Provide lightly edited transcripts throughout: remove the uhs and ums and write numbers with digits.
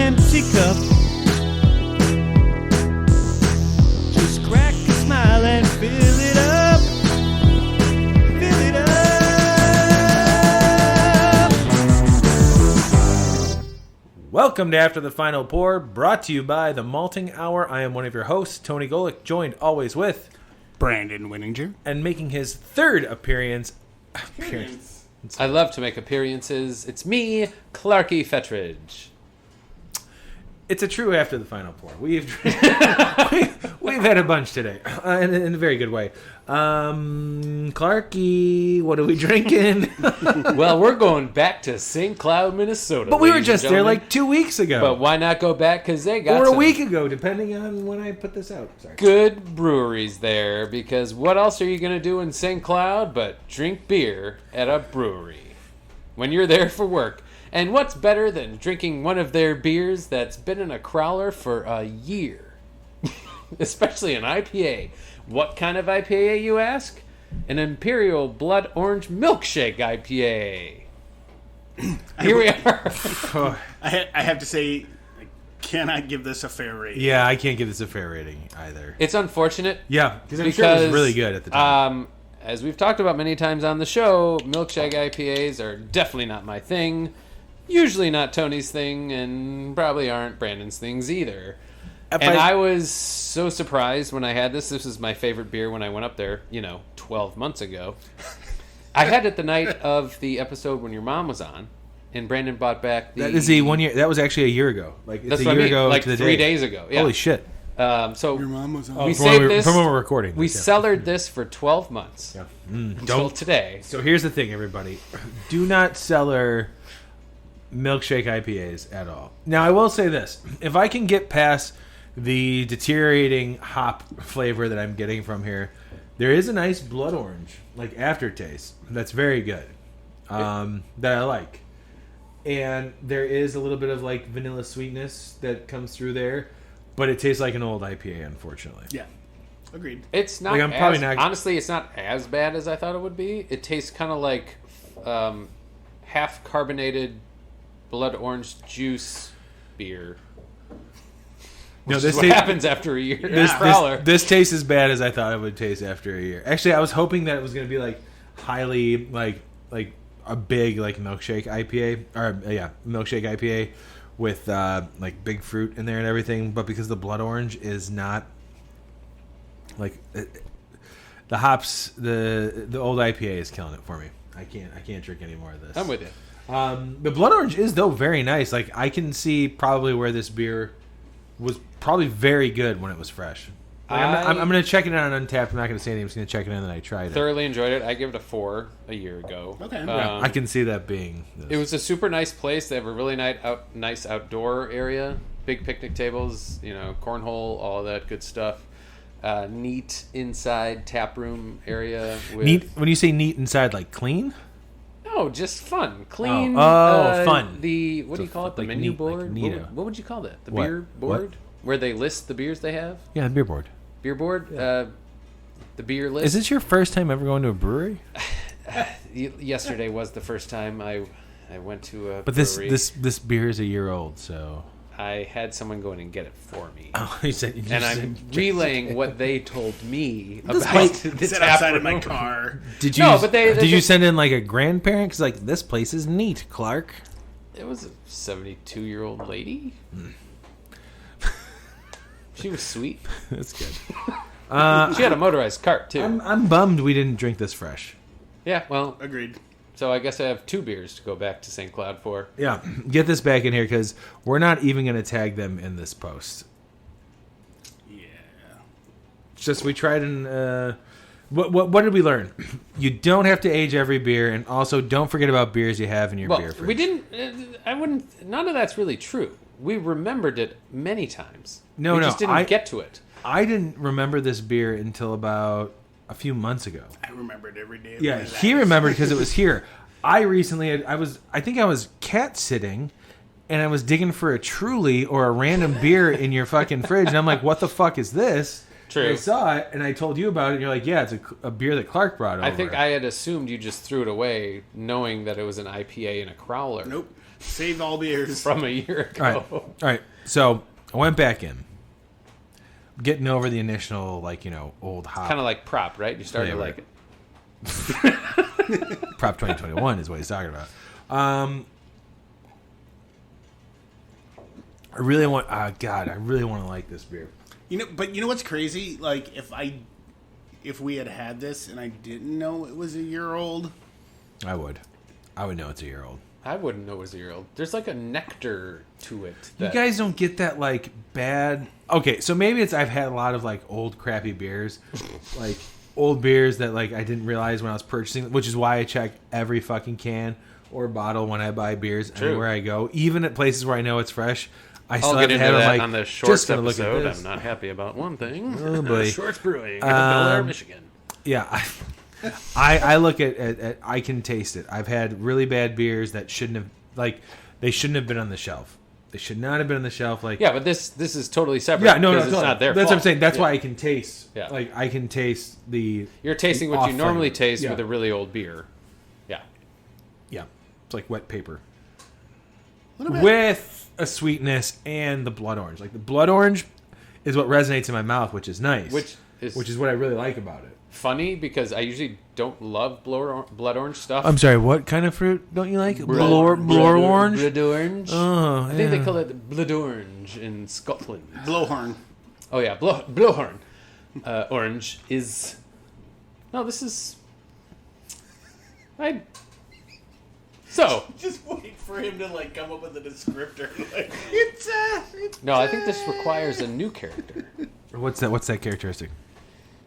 empty cup. Just crack a smile and fill it up. Fill it up. Welcome to After the Final Pour, brought to you by the Malting Hour. I am one of your hosts, Tony Golick, joined always with Brandon Winninger. And making his third appearance. I love to make appearances. It's me, Clarky Fettridge. It's a true After the Final Pour. We've had a bunch today, in a very good way. Clarky, what are we drinking? Well, we're going back to St. Cloud, Minnesota. But we were just there like 2 weeks ago. But why not go back? Because they got or a some week ago, depending on when I put this out. Sorry. good breweries there. Because what else are you going to do in St. Cloud but drink beer at a brewery when you're there for work? And what's better than drinking one of their beers that's been in a crowler for a year? Especially an IPA. What kind of IPA, you ask? An Imperial Blood Orange Milkshake IPA. Here we are. I have to say, I cannot give this a fair rating. Yeah, I can't give this a fair rating either. It's unfortunate. Yeah, because I'm sure it was really good at the time. As we've talked about many times on the show, milkshake IPAs are definitely not my thing. Usually not Tony's thing, and probably aren't Brandon's things either. I was so surprised when I had this. This was my favorite beer when I went up there, 12 months ago. I had it the night of the episode when your mom was on, and Brandon bought back the... That is the 1 year. That was actually a year ago. Like, it's That's a what year I mean. ago Like to the 3 day. days ago. Yeah. Holy shit. So Your mom was on. we from saved when this. From when we're recording. We cellared this for 12 months. Yeah. Until today. So here's the thing, everybody. Do not cellar milkshake IPAs at all. Now, I will say this. If I can get past the deteriorating hop flavor that I'm getting from here, there is a nice blood orange, like, aftertaste that's very good, that I like. And there is a little bit of, like, vanilla sweetness that comes through there, but it tastes like an old IPA, unfortunately. Yeah, agreed. It's not, honestly, it's not as bad as I thought it would be. It tastes kind of like half carbonated blood orange juice beer. Which is what happens after a year. This tastes as bad as I thought it would taste after a year. Actually, I was hoping that it was going to be like highly like a big like milkshake IPA milkshake IPA with like big fruit in there and everything. But because the blood orange is not like the hops, the old IPA is killing it for me. I can't drink any more of this. I'm with you. The blood orange is though very nice. Like I can see probably where this beer was probably very good when it was fresh. Like, I'm going to check it out on Untapped. I'm not going to say anything. I'm just going to check it in and I tried it. Thoroughly enjoyed it. I give it a 4 a year ago. Okay. I can see that being this. It was a super nice place. They have a really nice outdoor area. Big picnic tables, cornhole, all that good stuff. Neat inside tap room area. Neat. When you say neat inside, like clean? No, just fun. Clean. Fun. What do you call it? The menu board? Like what would you call that? The what? beer board? What? Where they list the beers they have? Yeah, the beer board. Beer board? Yeah. The beer list? Is this your first time ever going to a brewery? Yesterday was the first time I went to a But brewery. this beer is a year old, so... I had someone go in and get it for me. Oh, you said... I'm relaying what they told me This about place the sit tap outside of room. my car. Did you? No, but did you send in like a grandparent? Because like this place is neat, Clark. It was a 72-year-old lady. She was sweet. That's good. She had a motorized cart too. I'm bummed we didn't drink this fresh. Yeah, well, Agreed. so I guess I have 2 beers to go back to St. Cloud for. Yeah, get this back in here because we're not even going to tag them in this post. Yeah. It's just we tried and what did we learn? You don't have to age every beer, and also don't forget about beers you have in your beer fridge. We didn't. I wouldn't. None of that's really true. We remembered it many times. We just didn't get to it. I didn't remember this beer until about a few months ago. I remembered every day of Yeah, my life. he remembered because it was here. I recently, I think I was cat sitting, and I was digging for a Truly or a random beer in your fucking fridge, and I'm like, what the fuck is this? True. And I saw it, and I told you about it, and you're like, yeah, it's a beer that Clark brought over. I think I had assumed you just threw it away, knowing that it was an IPA and a crowler. Nope. Save all beers. from a year ago. All right. So I went back in, getting over the initial, old hop. Kind of like prop, right? You started to Yeah, like it. Prop 2021 is what he's talking about. I really want. God, I really want to like this beer. But you know what's crazy? Like if we had this and I didn't know it was a year old, I would know it's a year old. I wouldn't know it was a year old. There's like a nectar to it. You guys don't get that bad. Okay, so maybe it's I've had a lot of old crappy beers, old beers that I didn't realize when I was purchasing, which is why I check every fucking can or bottle when I buy beers anywhere I go, even at places where I know it's fresh. I still I'll have get to into have that them, on the Shorts just gonna look at episode. this. I'm not happy about one thing. Oh, boy. Shorts Brewing in Bel Air, Michigan. Yeah, I look at I can taste it. I've had really bad beers that shouldn't have they shouldn't have been on the shelf. They should not have been on the shelf. Yeah, but this is totally separate. Yeah, no, because it's not their That's fault. what I'm saying. That's Yeah. why I can taste. Yeah. I can taste the. You're tasting the what you off normally flavor. taste Yeah. with a really old beer. Yeah. Yeah, it's like wet paper what about with a sweetness and the blood orange. Like the blood orange is what resonates in my mouth, which is nice. Which is what I really like about it. funny because I usually don't love blood orange stuff. I'm sorry. What kind of fruit don't you like? Blood orange. Blood orange. Oh, I think they call it blood orange in Scotland. blowhorn? Oh yeah, blowhorn. Orange is. No, this is. So Just wait for him to come up with a descriptor. no, I think this requires a new character. What's that? What's that characteristic?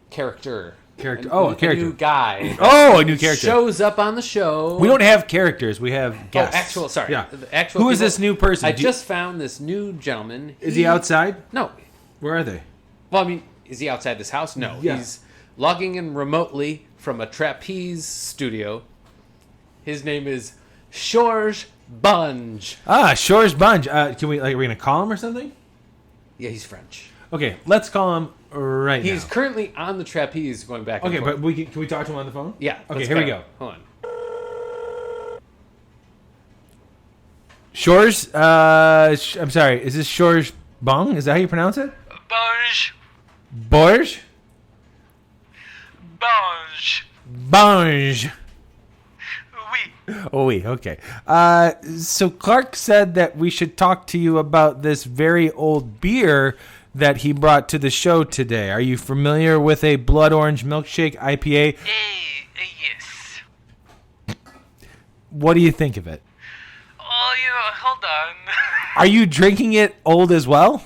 Character. Character. A new guy. Oh, a new character. Shows up on the show. We don't have characters. We have guests. Yeah. The actual Who is people. this new person? I just found this new gentleman. Is he outside? No. Where are they? Well, I mean, is he outside this house? No. Yeah. He's logging in remotely from a trapeze studio. His name is George Bunge. Shores Bunge. Can we are we gonna call him or something? Yeah, he's French. Okay, let's call him right He's now. currently on the trapeze going back and Okay, forth. but can we talk to him on the phone? Yeah. Okay, let's here we go. Hold on. Shores. I'm sorry. Is this Shores Bung? Is that how you pronounce it? Bunge. Borge. Bunge. Bunge. Oui. Oh, wait. Okay. So Clark said that we should talk to you about this very old beer that he brought to the show today. Are you familiar with a blood orange milkshake IPA? Yes. What do you think of it? Oh, hold on. Are you drinking it old as well?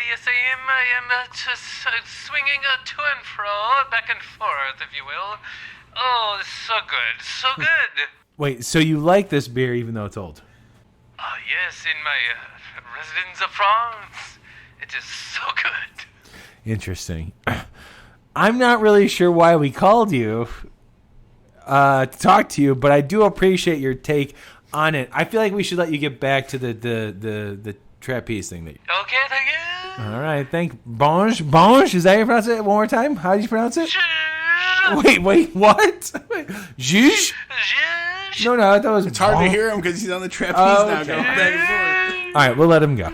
Yes, I am. Just swinging to and fro, back and forth, if you will. Oh, it's so good. So good. Wait, so you like this beer even though it's old? Oh, yes, in my residence of France. It is so good. Interesting. I'm not really sure why we called you to talk to you, but I do appreciate your take on it. I feel like we should let you get back to the trapeze thing. Okay, thank you. All right, Bonge, is that how you pronounce it? One more time. How did you pronounce it? Wait, what? Zhuzh? No, I thought it was. It's hard to hear him because he's on the trapeze now, going back and forth. All right, we'll let him go.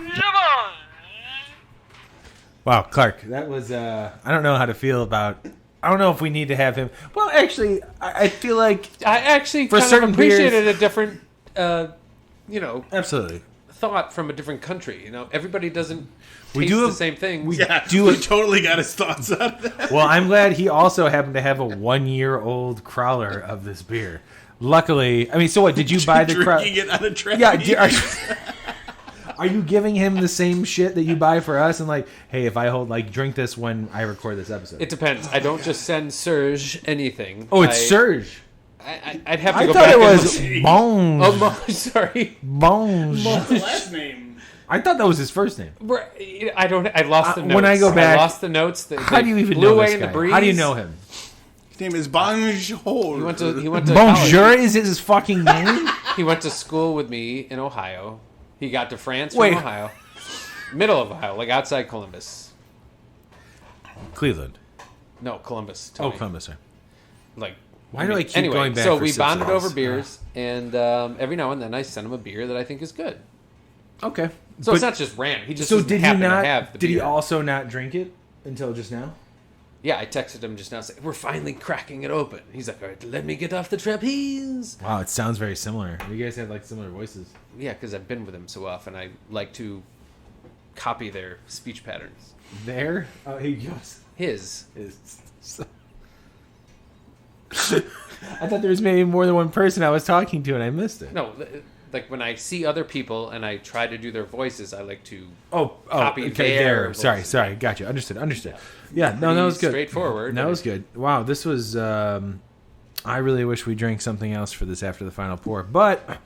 Wow, Clark, that was. I don't know how to feel about. I don't know if we need to have him. Well, actually, I feel like I actually For kind certain of appreciated beers- a different, absolutely. thought from a different country. You know, everybody doesn't We taste do the have- same things. we- Yeah, Do we it- totally got his thoughts on that. Well, I'm glad he also happened to have a 1-year-old crowler of this beer. Luckily, I mean, so what? Did you buy the crowler? Drinking it on a trapeze. Yeah. Are you giving him the same shit that you buy for us? And like, hey, if I drink this when I record this episode. It depends. I don't just send Serge anything. Oh, it's Serge. I'd have to I go thought back it and was look. Bonge. Oh, sorry. Bonge. What's the last name? I thought that was his first name. I don't. I lost the notes. when I go back- I lost the notes. How do you even blew know away this in guy? the breeze. How do you know him? His name is Bonjour. He went to Bonjour college. is his fucking name? He went to school with me in Ohio. He got to France Wait. from Ohio, middle of Ohio, like outside Columbus. Cleveland. No, Columbus. Oh, Tony. Columbus. Sorry. Like Why do I keep Anyway, going back? so for we sips bonded of this? over beers, and every now and then I send him a beer that I think is good. Okay. So it's not just random. He just So doesn't did he happen not? to have the Did he beer. also not drink it until just now? Yeah, I texted him just now saying, we're finally cracking it open. He's like, all right, let me get off the trapeze. Wow, it sounds very similar. You guys have like similar voices. Yeah, because I've been with him so often. I like to copy their speech patterns. There? Oh, he goes. His. I thought there was maybe more than one person I was talking to and I missed it. No, like when I see other people and I try to do their voices, I like to Copy okay, there. voices. Sorry. Gotcha. Understood. Yeah, no, that was good. Straightforward. That was good. Wow, this was... I really wish we drank something else for this after the final pour. But... It's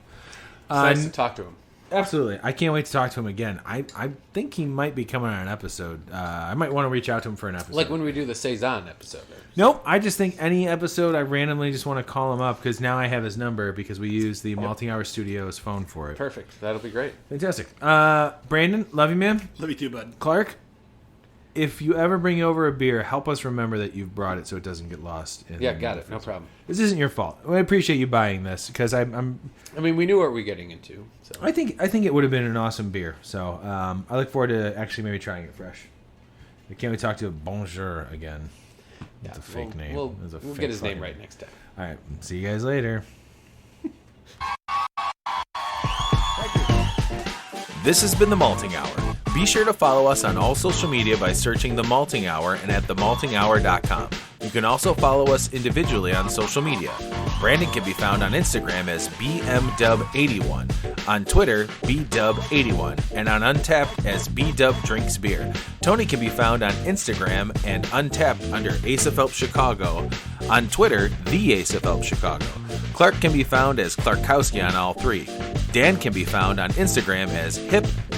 nice to talk to him. Absolutely. I can't wait to talk to him again. I think he might be coming on an episode. I might want to reach out to him for an episode. Like when we do the Saison episode. Nope. I just think any episode, I randomly just want to call him up because now I have his number because we use the Malting Hour Studios phone for it. Perfect. That'll be great. Fantastic. Brandon, love you, man. Love you too, bud. Clark, if you ever bring over a beer, help us remember that you've brought it so it doesn't get lost. Yeah, got it. No problem. This isn't your fault. I appreciate you buying this because I mean, we knew what we were getting into. So. I think it would have been an awesome beer. So I look forward to actually maybe trying it fresh. I can't wait to talk to Bonjour again. It's a fake name. We'll fake get his name fucking right next time. All right. See you guys later. This has been The Malting Hour. Be sure to follow us on all social media by searching The Malting Hour and at themaltinghour.com. You can also follow us individually on social media. Brandon can be found on Instagram as BMDub81, on Twitter, BDub81, and on Untapped as BDubDrinksBeer. Tony can be found on Instagram and Untapped under Ace of Help Chicago, on Twitter, The Ace of Help Chicago. Clark can be found as Clarkowski on all three. Dan can be found on Instagram as hip__hops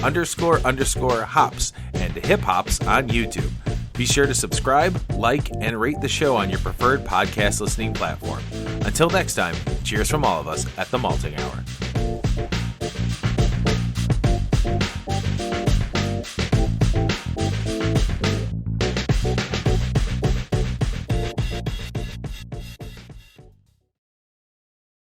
and hip hops on YouTube. Be sure to subscribe, like, and rate the show on your preferred podcast listening platform. Until next time, cheers from all of us at the Malting Hour.